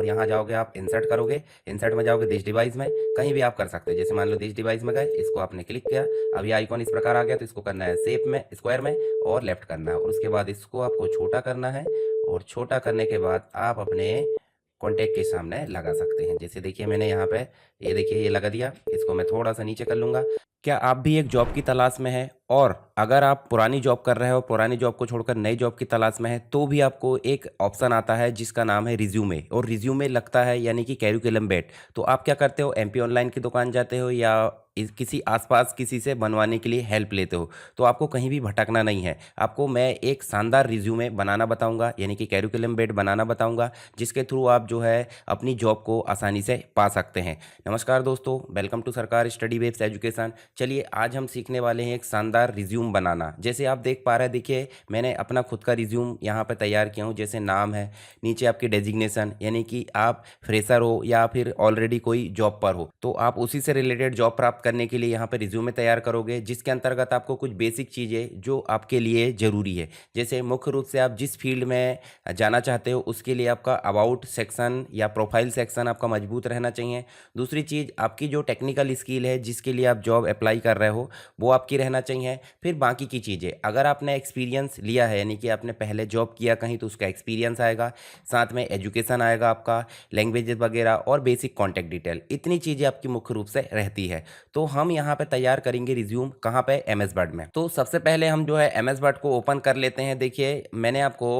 और यहाँ जाओगे आप इंसर्ट करोगे, इंसर्ट में जाओगे दिस डिवाइस में, कहीं भी आप कर सकते हो। जैसे मान लो दिस डिवाइस में गए, इसको आपने क्लिक किया, अभी आइकॉन इस प्रकार आ गया, तो इसको करना है शेप में, स्क्वायर में और लेफ्ट करना है, और उसके बाद इसको आपको छोटा करना है, और छोटा करने के बाद आप अपने कॉन्टैक्ट के सामने लगा सकते हैं। जैसे देखिए मैंने यहाँ पे ये देखिए ये लगा दिया, इसको मैं थोड़ा सा नीचे कर लूँगा। क्या आप भी एक जॉब की तलाश में हैं, और अगर आप पुरानी जॉब कर रहे हो, पुरानी जॉब को छोड़कर नई जॉब की तलाश में है, तो भी आपको एक ऑप्शन आता है जिसका नाम है रिज्यूमे, और रिज्यूमे लगता है यानी कि कैरिकुलम बेट। तो आप क्या करते हो, एमपी ऑनलाइन की दुकान जाते हो या किसी आसपास किसी से बनवाने के लिए हेल्प लेते हो, तो आपको कहीं भी भटकना नहीं है। आपको मैं एक शानदार रिज्यूमे बनाना बताऊंगा, यानी कि कैरिकुलम बेट बनाना बताऊंगा, जिसके थ्रू आप जो है अपनी जॉब को आसानी से पा सकते हैं। नमस्कार दोस्तों, वेलकम टू सरकार स्टडी वेब्स एजुकेशन। चलिए आज हम सीखने वाले हैं एक शानदार रिज्यूम बनाना। जैसे आप देख पा रहे हैं, देखिए मैंने अपना खुद का रिज्यूम यहाँ पे तैयार किया हूँ। जैसे नाम है, नीचे आपकी डेजिग्नेशन, यानी कि आप फ्रेशर हो या फिर ऑलरेडी कोई जॉब पर हो, तो आप उसी से रिलेटेड जॉब प्राप्त करने के लिए यहाँ पे रिज्यूमे तैयार करोगे, जिसके अंतर्गत आपको कुछ बेसिक चीज़ें जो आपके लिए ज़रूरी है। जैसे मुख्य रूप से आप जिस फील्ड में जाना चाहते हो उसके लिए आपका अबाउट सेक्शन या प्रोफाइल सेक्शन आपका मजबूत रहना चाहिए। दूसरी चीज़, आपकी जो टेक्निकल स्किल है जिसके लिए आप जॉब अप्लाई कर रहे हो वो आपकी रहना चाहिए। फिर बाकी की चीज़ें, अगर आपने एक्सपीरियंस लिया है यानी कि आपने पहले जॉब किया कहीं, तो उसका एक्सपीरियंस आएगा, साथ में एजुकेशन आएगा आपका, लैंग्वेजेस वगैरह और बेसिक कॉन्टैक्ट डिटेल, इतनी चीज़ें आपकी मुख्य रूप से रहती है। तो हम यहाँ पे तैयार करेंगे रिज्यूम, कहाँ पे, एम एस वर्ड में। तो सबसे पहले हम जो है एम एस वर्ड को ओपन कर लेते हैं। देखिए मैंने आपको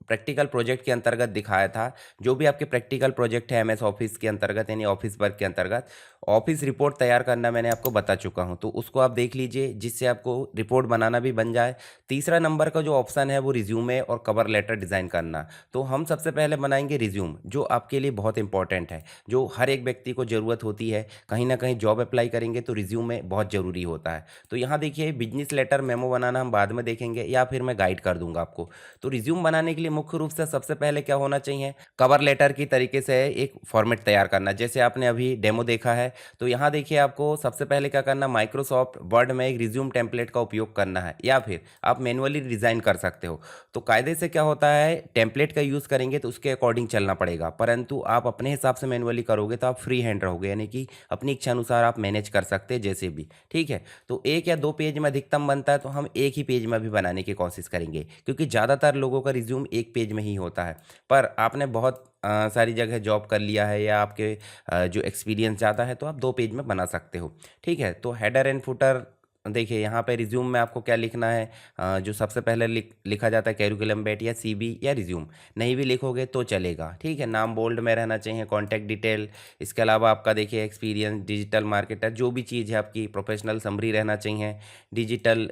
प्रैक्टिकल प्रोजेक्ट के अंतर्गत दिखाया था, जो भी आपके प्रैक्टिकल प्रोजेक्ट है एम एस ऑफिस के अंतर्गत यानी ऑफिस वर्क के अंतर्गत, ऑफिस रिपोर्ट तैयार करना मैंने आपको बता चुका हूँ, तो उसको आप देख लीजिए, जिससे आपको रिपोर्ट बनाना भी बन जाए। तीसरा नंबर का जो ऑप्शन है वो रिज्यूमे और कवर लेटर डिज़ाइन करना। तो हम सबसे पहले बनाएंगे रिज्यूम, जो आपके लिए बहुत इंपॉर्टेंट है, जो हर एक व्यक्ति को ज़रूरत होती है। कहीं ना कहीं जॉब अप्लाई करेंगे तो रिज्यूमे बहुत ज़रूरी होता है। तो यहाँ देखिए बिजनेस लेटर मेमो बनाना हम बाद में देखेंगे, या फिर मैं गाइड कर दूंगा आपको। तो रिज्यूम बनाने के लिए मुख्य रूप से सबसे पहले क्या होना चाहिए, कवर लेटर की तरीके से एक फॉर्मेट तैयार करना। जैसे आपने अभी डेमो देखा है, तो यहाँ देखिए आपको सबसे पहले क्या करना, माइक्रोसॉफ्ट वर्ड में एक रिज्यूम टेम्पलेट का उपयोग करना है, या फिर आप मैनुअली डिज़ाइन कर सकते हो। तो कायदे से क्या होता है, टेम्पलेट का यूज़ करेंगे तो उसके अकॉर्डिंग चलना पड़ेगा, परंतु आप अपने हिसाब से मैनुअली करोगे तो आप फ्री हैंड रहोगे, यानी कि अपनी इच्छा अनुसार आप मैनेज कर सकते हैं जैसे भी। ठीक है, तो एक या दो पेज में अधिकतम बनता है, तो हम एक ही पेज में भी बनाने की कोशिश करेंगे, क्योंकि ज़्यादातर लोगों का रिज्यूम एक पेज में ही होता है। पर आपने बहुत सारी जगह जॉब कर लिया है, या आपके जो एक्सपीरियंस ज़्यादा है, तो आप 2 पेज में बना सकते हो। ठीक है, तो हेडर एंड फुटर देखिए यहाँ पे रिज्यूम में आपको क्या लिखना है, जो सबसे पहले लिखा जाता है कैरिकुलम बेट या सीबी या रिज्यूम। नहीं भी लिखोगे तो चलेगा। ठीक है, नाम बोल्ड में रहना चाहिए, कॉन्टैक्ट डिटेल, इसके अलावा आपका देखिए एक्सपीरियंस, डिजिटल मार्केटर, जो भी चीज़ है आपकी, प्रोफेशनल समरी रहना चाहिए। डिजिटल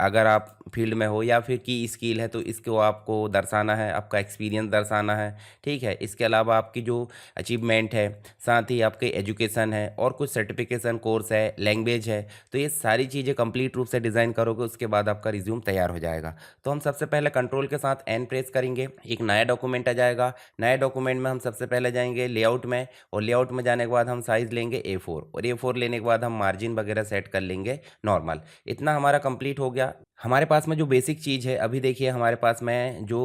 अगर आप फील्ड में हो, या फिर की स्किल है तो इसको आपको दर्शाना है, आपका एक्सपीरियंस दर्शाना है। ठीक है, इसके अलावा आपकी जो अचीवमेंट है, साथ ही आपके एजुकेशन है और कुछ सर्टिफिकेशन कोर्स है, लैंग्वेज है, तो ये सारी चीज़ें कंप्लीट रूप से डिज़ाइन करोगे, उसके बाद आपका रिज्यूम तैयार हो जाएगा। तो हम सबसे पहले कंट्रोल के साथ एन प्रेस करेंगे, एक नया डॉक्यूमेंट आ जाएगा। नए डॉक्यूमेंट में हम सबसे पहले जाएंगे लेआउट में, और लेआउट में जाने के बाद हम साइज़ लेंगे ए4, और ए4 लेने के बाद हम मार्जिन वगैरह सेट कर लेंगे नॉर्मल। इतना हमारा कंप्लीट हो गया। हमारे पास में जो बेसिक चीज़ है, अभी देखिए हमारे पास में जो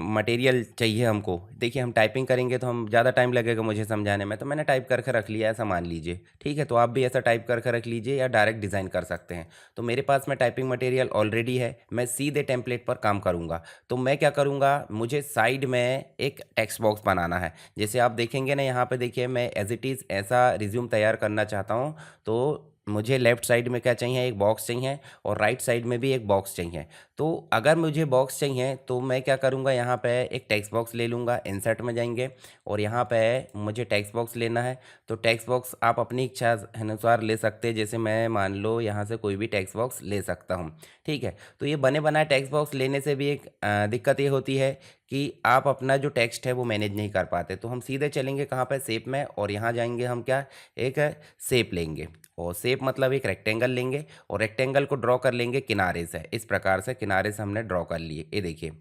मटेरियल चाहिए हमको, देखिए हम टाइपिंग करेंगे तो हम ज़्यादा टाइम लगेगा मुझे समझाने में, तो मैंने टाइप करके रख लिया, ऐसा मान लीजिए। ठीक है, तो आप भी ऐसा टाइप करके रख लीजिए, या डायरेक्ट डिज़ाइन कर सकते हैं। तो मेरे पास में टाइपिंग मटेरियल ऑलरेडी है, मैं सीधे टेम्पलेट पर काम करूँगा। तो मैं क्या करूँगा, मुझे साइड में एक टेक्स्ट बॉक्स बनाना है। जैसे आप देखेंगे ना, यहाँ पे देखिए मैं एज इट इज़ ऐसा रिज्यूम तैयार करना चाहता हूँ, तो मुझे लेफ्ट साइड में क्या चाहिए, एक बॉक्स चाहिए, और राइट साइड में भी एक बॉक्स चाहिए। तो अगर मुझे बॉक्स चाहिए तो मैं क्या करूँगा, यहाँ पे एक टेक्स्ट बॉक्स ले लूँगा, इंसर्ट में जाएंगे, और यहाँ पे मुझे टेक्स्ट बॉक्स लेना है। तो टेक्स्ट बॉक्स आप अपनी इच्छा अनुसार ले सकते हैं, जैसे मैं मान लो यहाँ से कोई भी टेक्स्ट बॉक्स ले सकता हूँ। ठीक है, तो ये बने बनाए टेक्स्ट बॉक्स लेने से भी एक दिक्कत ये होती है कि आप अपना जो टेक्स्ट है वो मैनेज नहीं कर पाते। तो हम सीधे चलेंगे कहाँ पे, शेप में, और यहाँ जाएंगे हम क्या, एक शेप लेंगे, और शेप मतलब एक रेक्टेंगल लेंगे, और रेक्टेंगल को ड्रॉ कर लेंगे किनारे से। इस प्रकार से किनारे से हमने ड्रॉ कर लिए, ये देखिए।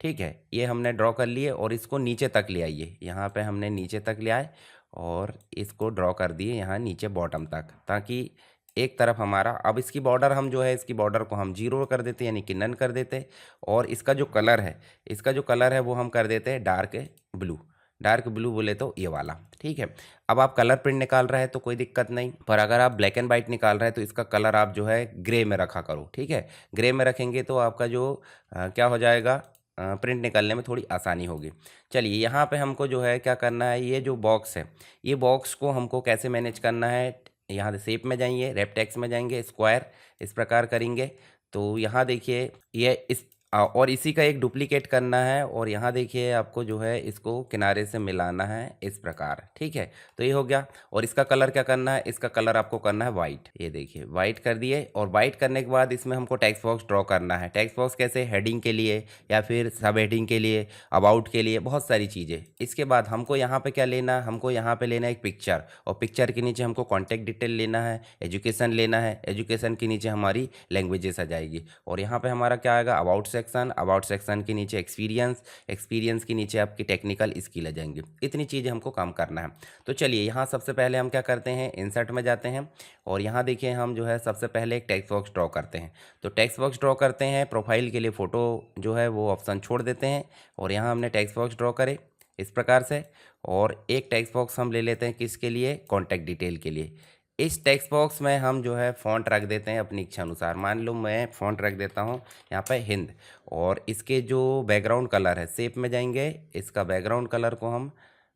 ठीक है, ये हमने ड्रॉ कर लिए, और इसको नीचे तक ले आइए, यहाँ पे हमने नीचे तक ले आए, और इसको ड्रॉ कर दिए यहाँ नीचे बॉटम तक, ताकि एक तरफ हमारा, अब इसकी बॉर्डर हम जो है, इसकी बॉर्डर को हम जीरो कर देते हैं, यानी कि नन कर देते हैं। और इसका जो कलर है, इसका जो कलर है वो हम कर देते हैं डार्क ब्लू। डार्क ब्लू बोले तो ये वाला, ठीक है। अब आप कलर प्रिंट निकाल रहे हैं तो कोई दिक्कत नहीं, पर अगर आप ब्लैक एंड वाइट निकाल रहे हैं तो इसका कलर आप जो है ग्रे में रखा करो, ठीक है। ग्रे में रखेंगे तो आपका जो क्या हो जाएगा, प्रिंट निकालने में थोड़ी आसानी होगी। चलिए यहाँ पे हमको जो है क्या करना है, ये जो बॉक्स है, ये बॉक्स को हमको कैसे मैनेज करना है। यहाँ से शेप में जाएंगे, रैप टेक्स्ट में जाएंगे, स्क्वायर इस प्रकार करेंगे। तो यहाँ देखिए ये इस और इसी का एक डुप्लीकेट करना है, और यहाँ देखिए आपको जो है इसको किनारे से मिलाना है इस प्रकार, ठीक है। तो ये हो गया। और इसका कलर क्या करना है, इसका कलर आपको करना है वाइट। ये देखिए वाइट कर दिए, और वाइट करने के बाद इसमें हमको टेक्स्ट बॉक्स ड्रॉ करना है। टेक्स्ट बॉक्स कैसे, हेडिंग के लिए या फिर सब हेडिंग के लिए, अबाउट के लिए, बहुत सारी चीज़ें। इसके बाद हमको यहाँ पे क्या लेना है, हमको यहाँ पे लेना है एक पिक्चर, और पिक्चर के नीचे हमको कॉन्टैक्ट डिटेल लेना है, एजुकेशन लेना है, एजुकेशन के नीचे हमारी लैंग्वेजेस आ जाएगी। और यहाँ पे हमारा क्या आएगा, अबाउट सेक्शन, अबाउट सेक्शन के नीचे एक्सपीरियंस, एक्सपीरियंस के नीचे आपकी टेक्निकल स्किल आ जाएंगी। इतनी चीज़ें हमको काम करना है। तो चलिए यहाँ सबसे पहले हम क्या करते हैं, इंसर्ट में जाते हैं, और यहाँ देखिए हम जो है सबसे पहले एक टेक्स्ट बॉक्स ड्रॉ करते हैं। तो टेक्स्ट बॉक्स ड्रॉ करते हैं, प्रोफाइल के लिए फ़ोटो जो है वो ऑप्शन छोड़ देते हैं, और यहाँ हमने टेक्स्ट बॉक्स ड्रॉ करे इस प्रकार से। और एक टेक्स्ट बॉक्स हम ले लेते हैं किसके लिए, कॉन्टैक्ट डिटेल के लिए। इस टेक्स्ट बॉक्स में हम जो है फ़ॉन्ट रख देते हैं अपनी इच्छा अनुसार। मान लो मैं फ़ॉन्ट रख देता हूँ यहाँ पे हिंद, और इसके जो बैकग्राउंड कलर है, शेप में जाएंगे, इसका बैकग्राउंड कलर को हम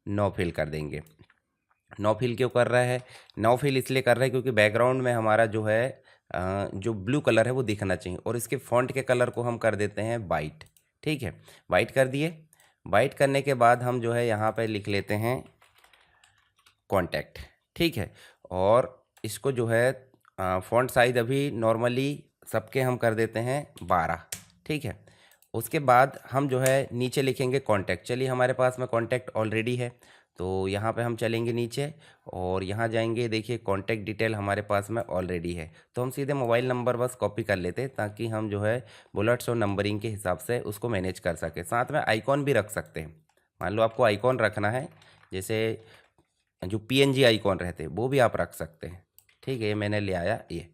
नो फिल कर देंगे। नो फिल क्यों कर रहा है, नो फिल इसलिए कर रहा है क्योंकि बैकग्राउंड में हमारा जो है जो ब्लू कलर है वो दिखना चाहिए, और इसके फ़ॉन्ट के कलर को हम कर देते हैं वाइट, ठीक है। वाइट कर दिए। वाइट करने के बाद हम जो है यहाँ पे लिख लेते हैं कॉन्टैक्ट, ठीक है। और इसको जो है फ़ॉन्ट साइज़ अभी नॉर्मली सबके हम कर देते हैं 12, ठीक है। उसके बाद हम जो है नीचे लिखेंगे कॉन्टैक्ट। चलिए हमारे पास में कॉन्टैक्ट ऑलरेडी है, तो यहाँ पे हम चलेंगे नीचे, और यहाँ जाएंगे, देखिए कॉन्टैक्ट डिटेल हमारे पास में ऑलरेडी है। तो हम सीधे मोबाइल नंबर बस कॉपी कर लेते हैं, ताकि हम जो है बुलेट्स और नंबरिंग के हिसाब से उसको मैनेज कर सकें। साथ में आइकॉन भी रख सकते हैं। मान लो आपको आइकॉन रखना है, जैसे जो पीएनजी आइकॉन रहते हैं वो भी आप रख सकते हैं, ठीक है। ये मैंने ले आया ये।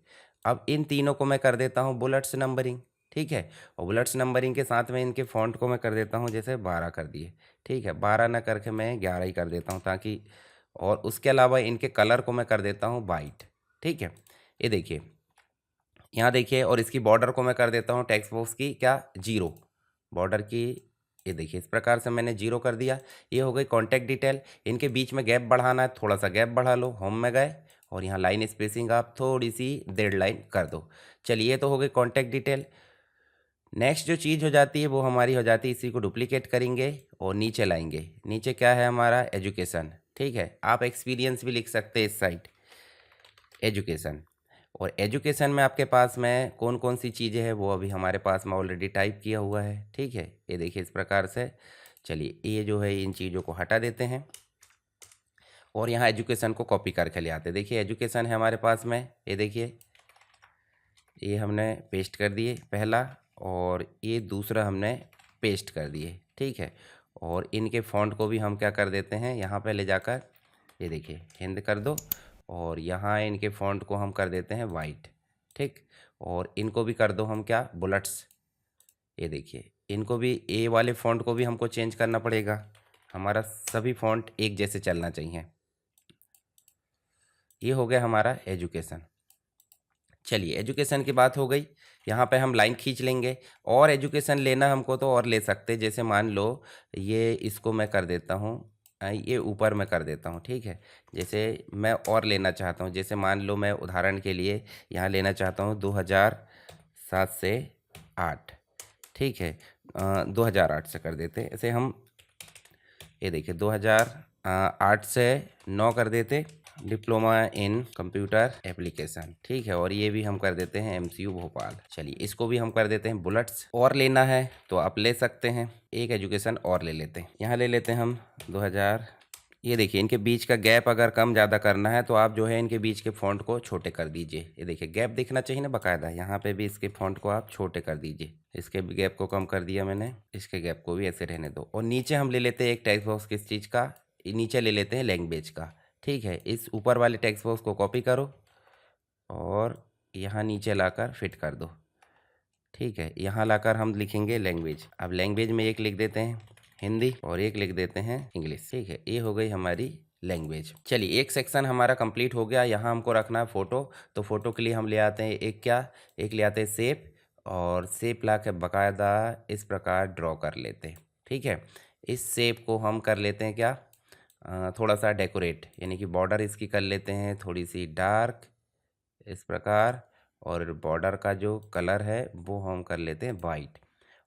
अब इन तीनों को मैं कर देता हूँ बुलेट्स नंबरिंग, ठीक है। और बुलेट्स नंबरिंग के साथ में इनके फ़ॉन्ट को मैं कर देता हूँ जैसे 12 कर दिए, ठीक है। 12 ना करके मैं 11 ही कर देता हूँ, ताकि, और उसके अलावा इनके कलर को मैं कर देता हूँ वाइट, ठीक है। ये देखिए यहाँ देखिए, और इसकी बॉर्डर को मैं कर देता हूँ टेक्स्ट बॉक्स की क्या, 0 बॉर्डर की। ये देखिए इस प्रकार से मैंने 0 कर दिया। ये हो गई कॉन्टैक्ट डिटेल। इनके बीच में गैप बढ़ाना है, थोड़ा सा गैप बढ़ा लो, होम में गए, और यहाँ लाइन स्पेसिंग आप थोड़ी सी 1.5 लाइन कर दो। चलिए ये तो हो गई कॉन्टैक्ट डिटेल। नेक्स्ट जो चीज़ हो जाती है वो हमारी हो जाती है, इसी को डुप्लीकेट करेंगे और नीचे लाएंगे। नीचे क्या है हमारा, एजुकेशन, ठीक है। आप एक्सपीरियंस भी लिख सकते हैं इस साइड, एजुकेशन। और एजुकेशन में आपके पास में कौन कौन सी चीज़ें हैं वो अभी हमारे पास में ऑलरेडी टाइप किया हुआ है, ठीक है। ये देखिए इस प्रकार से। चलिए ये जो है इन चीज़ों को हटा देते हैं, और यहाँ एजुकेशन को कॉपी करके ले आते हैं। देखिए एजुकेशन है हमारे पास में, ये देखिए ये हमने पेस्ट कर दिए पहला, और ये दूसरा हमने पेस्ट कर दिए, ठीक है। और इनके फ़ॉन्ट को भी हम क्या कर देते हैं, यहाँ पे ले जाकर, ये देखिए हिंद कर दो, और यहाँ इनके फ़ॉन्ट को हम कर देते हैं वाइट, ठीक। और इनको भी कर दो हम क्या, बुलेट्स। ये देखिए इनको भी, ए वाले फ़ॉन्ट को भी हमको चेंज करना पड़ेगा, हमारा सभी फ़ॉन्ट एक जैसे चलना चाहिए। ये हो गया हमारा एजुकेशन। चलिए एजुकेशन की बात हो गई। यहाँ पे हम लाइन खींच लेंगे, और एजुकेशन लेना हमको तो और ले सकते हैं। जैसे मान लो ये, इसको मैं कर देता हूँ, ये ऊपर मैं कर देता हूँ, ठीक है। जैसे मैं और लेना चाहता हूँ, जैसे मान लो मैं उदाहरण के लिए यहाँ लेना चाहता हूँ 2007 से 8, ठीक है। 2008 से कर देते हैं ऐसे हम। ये देखिए 2008 से 9 कर देते, डिप्लोमा इन कंप्यूटर एप्लीकेशन, ठीक है। और ये भी हम कर देते हैं एमसीयू भोपाल। चलिए इसको भी हम कर देते हैं बुलेट्स। और लेना है तो आप ले सकते हैं, एक एजुकेशन और ले लेते हैं। यहाँ ले लेते हैं हम 2000। ये देखिए इनके बीच का गैप अगर कम ज़्यादा करना है तो आप जो है इनके बीच के फ़ॉन्ट को छोटे कर दीजिए। ये देखिए गैप दिखना चाहिए ना बाकायदा, यहाँ पे भी इसके फ़ॉन्ट को आप छोटे कर दीजिए। इसके गैप को कम कर दिया मैंने, इसके गैप को भी ऐसे रहने दो। और नीचे हम ले लेते हैं एक टेक्स्ट बॉक्स किस चीज़ का, नीचे ले लेते हैं लैंग्वेज का, ठीक है। इस ऊपर वाले टेक्स्ट बॉक्स को कॉपी करो और यहाँ नीचे लाकर फिट कर दो, ठीक है। यहाँ लाकर हम लिखेंगे लैंग्वेज। अब लैंग्वेज में एक लिख देते हैं, हिंदी और एक लिख देते हैं इंग्लिश। ठीक है, ये हो गई हमारी लैंग्वेज। चलिए एक सेक्शन हमारा कंप्लीट हो गया। यहाँ हमको रखना है फोटो। तो फोटो के लिए हम ले आते हैं एक ले आते हैं शेप, और शेप ला के बाकायदा इस प्रकार ड्रॉ कर लेते हैं। ठीक है, इस शेप को हम कर लेते हैं क्या, थोड़ा सा डेकोरेट, यानी कि बॉर्डर इसकी कर लेते हैं थोड़ी सी डार्क इस प्रकार, और बॉर्डर का जो कलर है वो हम कर लेते हैं वाइट।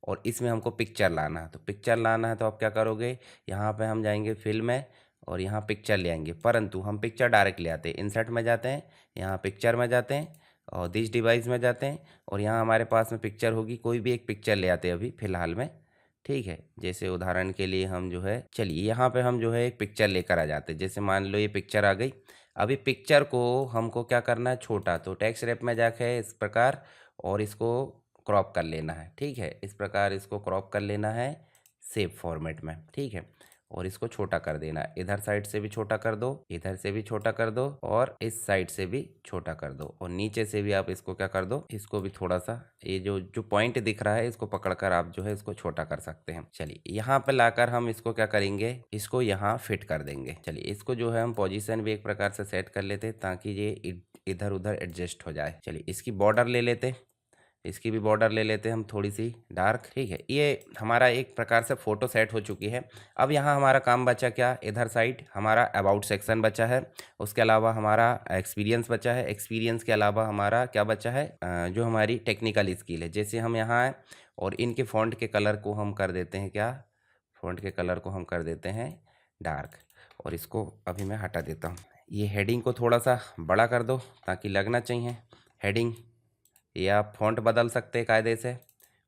और इसमें हमको पिक्चर लाना है, तो पिक्चर लाना है तो आप क्या करोगे, यहाँ पे हम जाएंगे फिल में और यहाँ पिक्चर ले आएंगे, परंतु हम पिक्चर डायरेक्ट ले आते हैं। इंसर्ट में जाते हैं, यहाँ पिक्चर में जाते हैं और दिस डिवाइस में जाते हैं, और यहाँ हमारे पास में पिक्चर होगी, कोई भी एक पिक्चर ले आते हैं अभी फ़िलहाल में। ठीक है, जैसे उदाहरण के लिए हम जो है, चलिए यहाँ पे हम जो है एक पिक्चर लेकर आ जाते हैं। जैसे मान लो ये पिक्चर आ गई। अभी पिक्चर को हमको क्या करना है, छोटा, तो टेक्स्ट रैप में जाके इस प्रकार और इसको क्रॉप कर लेना है। ठीक है, इस प्रकार इसको क्रॉप कर लेना है सेव फॉर्मेट में। ठीक है, और इसको छोटा कर देना, इधर साइड से भी छोटा कर दो, इधर से भी छोटा कर दो, और इस साइड से भी छोटा कर दो, और नीचे से भी आप इसको क्या कर दो, इसको भी थोड़ा सा, ये जो जो पॉइंट दिख रहा है इसको पकड़कर आप जो है इसको छोटा कर सकते हैं। चलिए यहाँ पे लाकर हम इसको क्या करेंगे, इसको यहाँ फिट कर देंगे। चलिए इसको जो है हम पोजीशन भी एक प्रकार से सेट कर लेते हैं ताकि ये इधर उधर एडजस्ट हो जाए। चलिए इसकी बॉर्डर ले लेते, इसकी भी बॉर्डर ले लेते हैं हम थोड़ी सी डार्क। ठीक है, ये हमारा एक प्रकार से फ़ोटो सेट हो चुकी है। अब यहाँ हमारा काम बचा क्या, इधर साइड हमारा अबाउट सेक्शन बचा है, उसके अलावा हमारा एक्सपीरियंस बचा है, एक्सपीरियंस के अलावा हमारा क्या बचा है, जो हमारी टेक्निकल स्किल है। जैसे हम यहाँ आए और इनके फ़ॉन्ट के कलर को हम कर देते हैं क्या, फ़ॉन्ट के कलर को हम कर देते हैं डार्क, और इसको अभी मैं हटा देता हूँ। ये हेडिंग को थोड़ा सा बड़ा कर दो ताकि लगना चाहिए हेडिंग, या आप फ़ॉन्ट बदल सकते हैं कायदे से,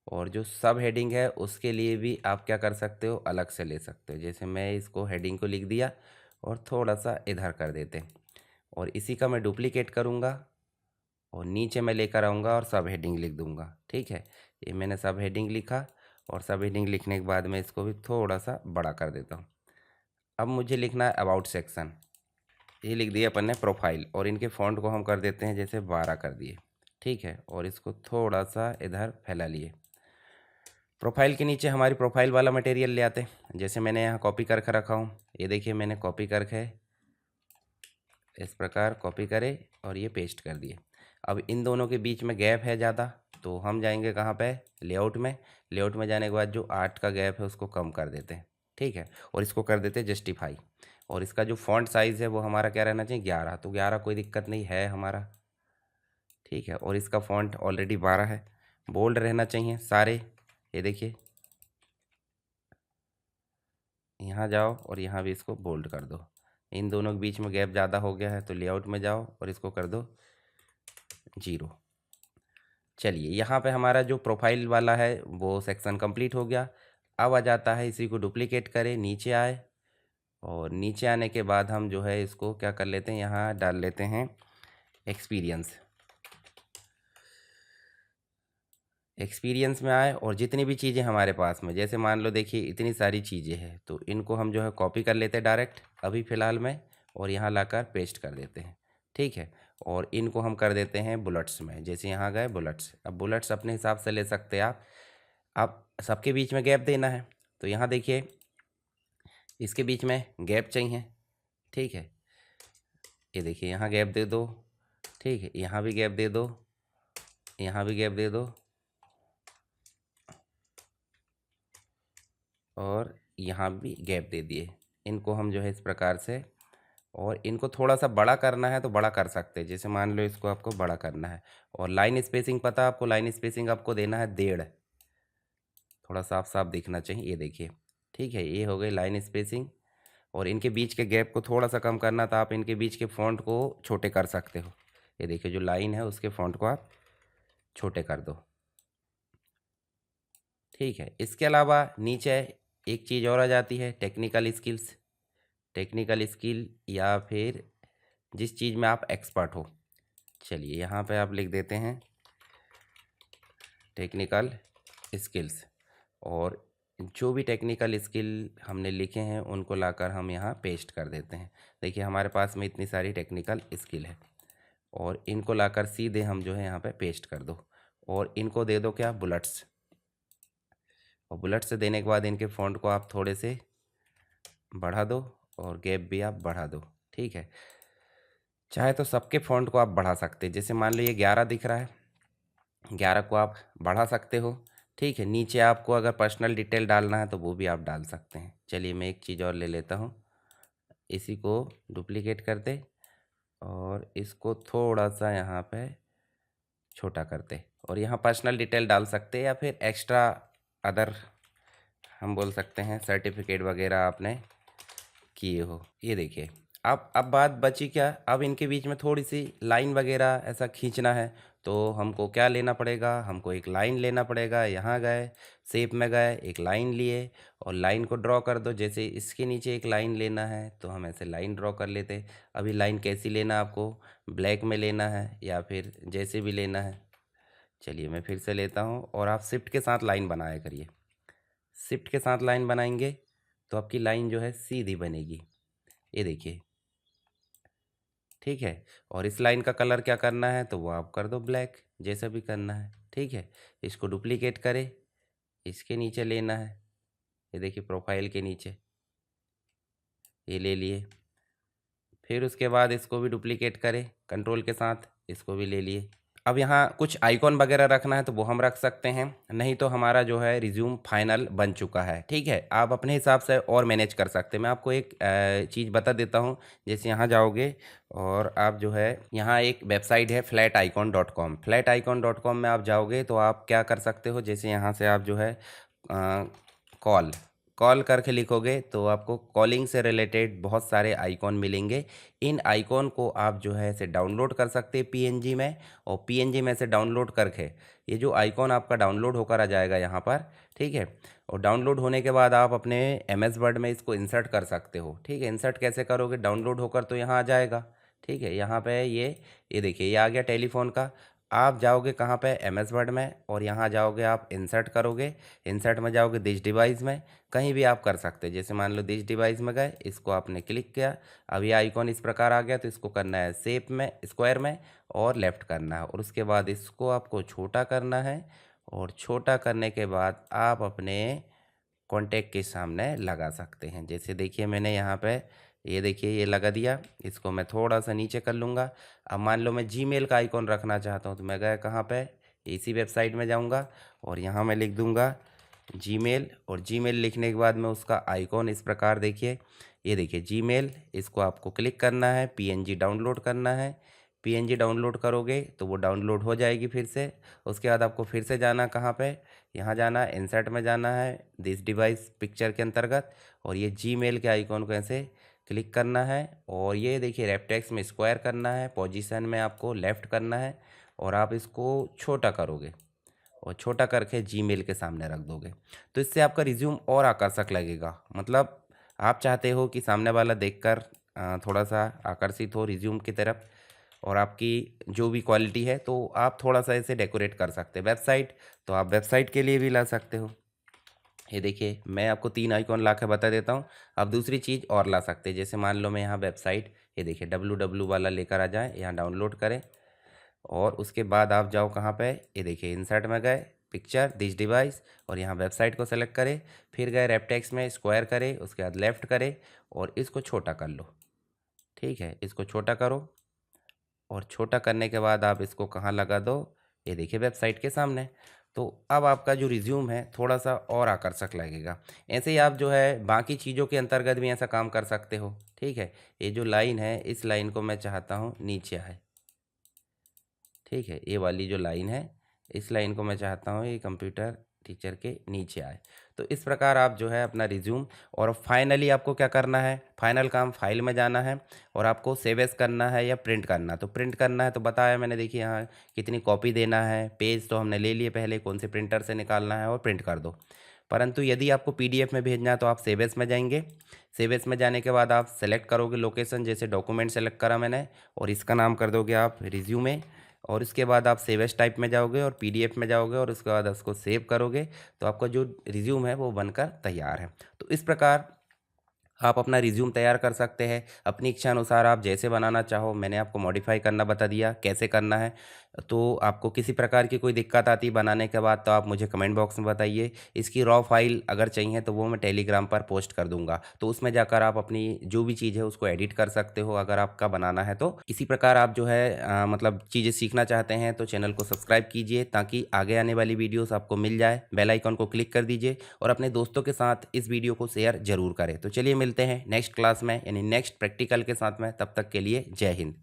और जो सब हेडिंग है उसके लिए भी आप क्या कर सकते हो, अलग से ले सकते हो। जैसे मैं इसको हेडिंग को लिख दिया और थोड़ा सा इधर कर देते हैं, और इसी का मैं डुप्लीकेट करूँगा और नीचे मैं लेकर आऊँगा और सब हेडिंग लिख दूँगा। ठीक है, ये मैंने सब हेडिंग लिखा, और सब हेडिंग लिखने के बाद मैं इसको भी थोड़ा सा बड़ा कर देता हूँ। अब मुझे लिखना है अबाउट सेक्शन, ये लिख दिया अपन ने प्रोफाइल, और इनके फ़ॉन्ट को हम कर देते हैं जैसे 12 कर दिए। ठीक है, और इसको थोड़ा सा इधर फैला लिए। प्रोफाइल के नीचे हमारी प्रोफाइल वाला मटेरियल ले आते हैं। जैसे मैंने यहाँ कॉपी करके रखा हूँ, ये देखिए मैंने कॉपी करके इस प्रकार कॉपी करे और ये पेस्ट कर दिए। अब इन दोनों के बीच में गैप है ज़्यादा, तो हम जाएंगे कहाँ पे, लेआउट में। लेआउट में जाने के बाद जो 8 का गैप है उसको कम कर देते हैं। ठीक है, और इसको कर देते हैं जस्टिफाई, और इसका जो फॉन्ट साइज़ है वो हमारा क्या रहना चाहिए, 11। तो 11 कोई दिक्कत नहीं है हमारा। ठीक है, और इसका फॉन्ट ऑलरेडी 12 है, बोल्ड रहना चाहिए सारे। ये देखिए यहाँ जाओ और यहाँ भी इसको बोल्ड कर दो। इन दोनों के बीच में गैप ज़्यादा हो गया है तो लेआउट में जाओ और इसको कर दो 0। चलिए यहाँ पे हमारा जो प्रोफाइल वाला है वो सेक्शन कंप्लीट हो गया। अब आ जाता है, इसी को डुप्लीकेट करें, नीचे आए, और नीचे आने के बाद हम जो है इसको क्या कर लेते हैं, यहाँ डाल लेते हैं एक्सपीरियंस। एक्सपीरियंस में आए और जितनी भी चीज़ें हमारे पास में, जैसे मान लो देखिए इतनी सारी चीज़ें हैं, तो इनको हम जो है कॉपी कर लेते हैं डायरेक्ट अभी फ़िलहाल में, और यहाँ लाकर पेस्ट कर देते हैं। ठीक है, और इनको हम कर देते हैं बुलेट्स में। जैसे यहाँ गए बुलेट्स, अब बुलेट्स अपने हिसाब से ले सकते हैं आप। अब सबके बीच में गैप देना है, तो यहाँ देखिए इसके बीच में गैप चाहिए। ठीक है, ये देखिए यहाँ गैप दे दो। ठीक है, यहाँ भी गैप दे दो, यहाँ भी गैप दे दो, और यहाँ भी गैप दे दिए। इनको हम जो है इस प्रकार से, और इनको थोड़ा सा बड़ा करना है तो बड़ा कर सकते हैं। जैसे मान लो इसको आपको बड़ा करना है, और लाइन स्पेसिंग पता है आपको, लाइन स्पेसिंग आपको देना है 1.5, थोड़ा साफ साफ दिखना चाहिए। ये देखिए, ठीक है, ये हो गई लाइन स्पेसिंग। और इनके बीच के गैप को थोड़ा सा कम करना था, आप इनके बीच के फ़ॉन्ट को छोटे कर सकते हो। ये देखिए जो लाइन है उसके फ़ॉन्ट को आप छोटे कर दो। ठीक है, इसके अलावा नीचे एक चीज़ और आ जाती है, टेक्निकल स्किल्स। टेक्निकल स्किल या फिर जिस चीज़ में आप एक्सपर्ट हो। चलिए यहाँ पे आप लिख देते हैं टेक्निकल स्किल्स, और जो भी टेक्निकल स्किल हमने लिखे हैं उनको लाकर हम यहाँ पेस्ट कर देते हैं। देखिए हमारे पास में इतनी सारी टेक्निकल स्किल है, और इनको लाकर सीधे हम जो है यहाँ पे पेस्ट कर दो, और इनको दे दो क्या, बुलेट्स। और बुलेट से देने के बाद इनके फ़ॉन्ट को आप थोड़े से बढ़ा दो और गैप भी आप बढ़ा दो। ठीक है, चाहे तो सबके फ़ॉन्ट को आप बढ़ा सकते हैं। जैसे मान लो ये 11 दिख रहा है, 11 को आप बढ़ा सकते हो। ठीक है, नीचे आपको अगर पर्सनल डिटेल डालना है तो वो भी आप डाल सकते हैं। चलिए मैं एक चीज़ और ले लेता हूँ, इसी को डुप्लीकेट कर दे और इसको थोड़ा सा यहाँ पे छोटा कर दे और यहाँ पर्सनल डिटेल डाल सकते हैं या फिर एक्स्ट्रा अदर हम बोल सकते हैं सर्टिफिकेट वगैरह आपने किए हो। ये देखिए, अब बात बची क्या, अब इनके बीच में थोड़ी सी लाइन वगैरह ऐसा खींचना है तो हमको क्या लेना पड़ेगा, हमको एक लाइन लेना पड़ेगा। यहाँ गए, शेप में गए, एक लाइन लिए और लाइन को ड्रॉ कर दो। जैसे इसके नीचे एक लाइन लेना है तो हम ऐसे लाइन ड्रॉ कर लेते। अभी लाइन कैसी लेना आपको, ब्लैक में लेना है या फिर जैसे भी लेना है। चलिए मैं फिर से लेता हूँ और आप शिफ्ट के साथ लाइन बनाया करिए। शिफ्ट के साथ लाइन बनाएंगे तो आपकी लाइन जो है सीधी बनेगी। ये देखिए, ठीक है। और इस लाइन का कलर क्या करना है तो वो आप कर दो ब्लैक, जैसा भी करना है। ठीक है, इसको डुप्लीकेट करें, इसके नीचे लेना है। ये देखिए प्रोफाइल के नीचे ये ले लिए। फिर उसके बाद इसको भी डुप्लीकेट करें कंट्रोल के साथ, इसको भी ले लिए। अब यहाँ कुछ आइकॉन वगैरह रखना है तो वो हम रख सकते हैं, नहीं तो हमारा जो है रिज्यूम फाइनल बन चुका है। ठीक है, आप अपने हिसाब से और मैनेज कर सकते हैं। मैं आपको एक चीज़ बता देता हूँ। जैसे यहाँ जाओगे और आप जो है यहाँ एक वेबसाइट है flaticon.com। flaticon.com में आप जाओगे तो आप क्या कर सकते हो, जैसे यहाँ से आप जो है कॉल कॉल करके लिखोगे तो आपको कॉलिंग से रिलेटेड बहुत सारे आइकॉन मिलेंगे। इन आइकॉन को आप जो है इसे डाउनलोड कर सकते हैं पीएनजी में, और पीएनजी में से डाउनलोड करके ये जो आइकॉन आपका डाउनलोड होकर आ जाएगा यहाँ पर। ठीक है, और डाउनलोड होने के बाद आप अपने एमएस वर्ड में इसको इंसर्ट कर सकते हो। ठीक है, इंसर्ट कैसे करोगे, डाउनलोड होकर तो यहाँ आ जाएगा। ठीक है, यहाँ पे ये देखिए ये आ गया टेलीफोन का। आप जाओगे कहाँ पे, एमएस वर्ड में, और यहाँ जाओगे आप इंसर्ट करोगे। इंसर्ट में जाओगे दिस डिवाइस में, कहीं भी आप कर सकते हैं। जैसे मान लो दिस डिवाइस में गए, इसको आपने क्लिक किया, अब ये आइकॉन इस प्रकार आ गया तो इसको करना है शेप में, स्क्वायर में, और लेफ़्ट करना है। और उसके बाद इसको आपको छोटा करना है और छोटा करने के बाद आप अपने कॉन्टैक्ट के सामने लगा सकते हैं। जैसे देखिए मैंने यहाँ पे ये देखिए ये लगा दिया। इसको मैं थोड़ा सा नीचे कर लूँगा। अब मान लो मैं जीमेल का आइकॉन रखना चाहता हूँ तो मैं गया कहाँ पे, इसी वेबसाइट में जाऊँगा और यहाँ मैं लिख दूँगा जीमेल। और जीमेल लिखने के बाद में उसका आइकॉन इस प्रकार देखिए, ये देखिए जीमेल, इसको आपको क्लिक करना है, पीएनजी डाउनलोड करना है। पीएनजी डाउनलोड करोगे तो वो डाउनलोड हो जाएगी फिर से। उसके बाद आपको फिर से जाना कहाँ पे, यहाँ जाना है, इंसर्ट में जाना है, दिस डिवाइस पिक्चर के अंतर्गत, और ये जीमेल के आइकॉन को ऐसे क्लिक करना है। और ये देखिए रेप्टेक्स में स्क्वायर करना है, पोजीशन में आपको लेफ़्ट करना है और आप इसको छोटा करोगे और छोटा करके जीमेल के सामने रख दोगे। तो इससे आपका रिज्यूम और आकर्षक लगेगा। मतलब आप चाहते हो कि सामने वाला देखकर थोड़ा सा आकर्षित हो रिज्यूम की तरफ, और आपकी जो भी क्वालिटी है तो आप थोड़ा सा इसे डेकोरेट कर सकते हैं। वेबसाइट तो आप वेबसाइट के लिए भी ला सकते हो। ये देखिए मैं आपको 3 आइकॉन ला के बता देता हूँ। आप दूसरी चीज़ और ला सकते हैं। जैसे मान लो मैं यहाँ वेबसाइट, ये देखिए www वाला लेकर आ जाए, यहाँ डाउनलोड करें और उसके बाद आप जाओ कहाँ पे, ये देखिए इंसर्ट में गए, पिक्चर दिस डिवाइस, और यहाँ वेबसाइट को सेलेक्ट करें। फिर गए रेपटेक्स में स्क्वायर करें, उसके बाद लेफ़्ट करें और इसको छोटा कर लो। ठीक है, इसको छोटा करो और छोटा करने के बाद आप इसको कहाँ लगा दो, ये देखिए वेबसाइट के सामने। तो अब आपका जो रिज्यूम है थोड़ा सा और आकर्षक लगेगा। ऐसे ही आप जो है बाकी चीज़ों के अंतर्गत भी ऐसा काम कर सकते हो। ठीक है, ये जो लाइन है इस लाइन को मैं चाहता हूँ नीचे आए। ठीक है, ये वाली जो लाइन है इस लाइन को मैं चाहता हूँ ये कंप्यूटर टीचर के नीचे आए। तो इस प्रकार आप जो है अपना रिज्यूम, और फाइनली आपको क्या करना है, फाइनल काम फाइल में जाना है और आपको सेव एज करना है या प्रिंट करना है। तो प्रिंट करना है तो बताया मैंने, देखिए यहाँ कितनी कॉपी देना है, पेज तो हमने ले लिए पहले, कौन से प्रिंटर से निकालना है और प्रिंट कर दो। परंतु यदि आपको पीडीएफ में भेजना है तो आप सेव एज में जाएंगे। सेव एज में जाने के बाद आप सेलेक्ट करोगे लोकेशन, जैसे डॉक्यूमेंट सेलेक्ट करा मैंने, और इसका नाम कर दोगे आप रिज्यूमे। और उसके बाद आप सेव एज टाइप में जाओगे और पीडीएफ में जाओगे और उसके बाद उसको सेव करोगे तो आपका जो रिज्यूम है वो बनकर तैयार है। तो इस प्रकार आप अपना रिज्यूम तैयार कर सकते हैं अपनी इच्छा अनुसार, आप जैसे बनाना चाहो। मैंने आपको मॉडिफाई करना बता दिया कैसे करना है। तो आपको किसी प्रकार की कोई दिक्कत आती है बनाने के बाद तो आप मुझे कमेंट बॉक्स में बताइए। इसकी रॉ फाइल अगर चाहिए तो वो मैं टेलीग्राम पर पोस्ट कर दूँगा। तो उसमें जाकर आप अपनी जो भी चीज़ है उसको एडिट कर सकते हो अगर आपका बनाना है तो। इसी प्रकार आप जो है मतलब चीज़ें सीखना चाहते हैं तो चैनल को सब्सक्राइब कीजिए ताकि आगे आने वाली वीडियोज़ आपको मिल जाए। बेल आइकन को क्लिक कर दीजिए और अपने दोस्तों के साथ इस वीडियो को शेयर ज़रूर करें। तो चलिए मिलते हैं नेक्स्ट क्लास में यानी नेक्स्ट प्रैक्टिकल के साथ में। तब तक के लिए जय हिंद।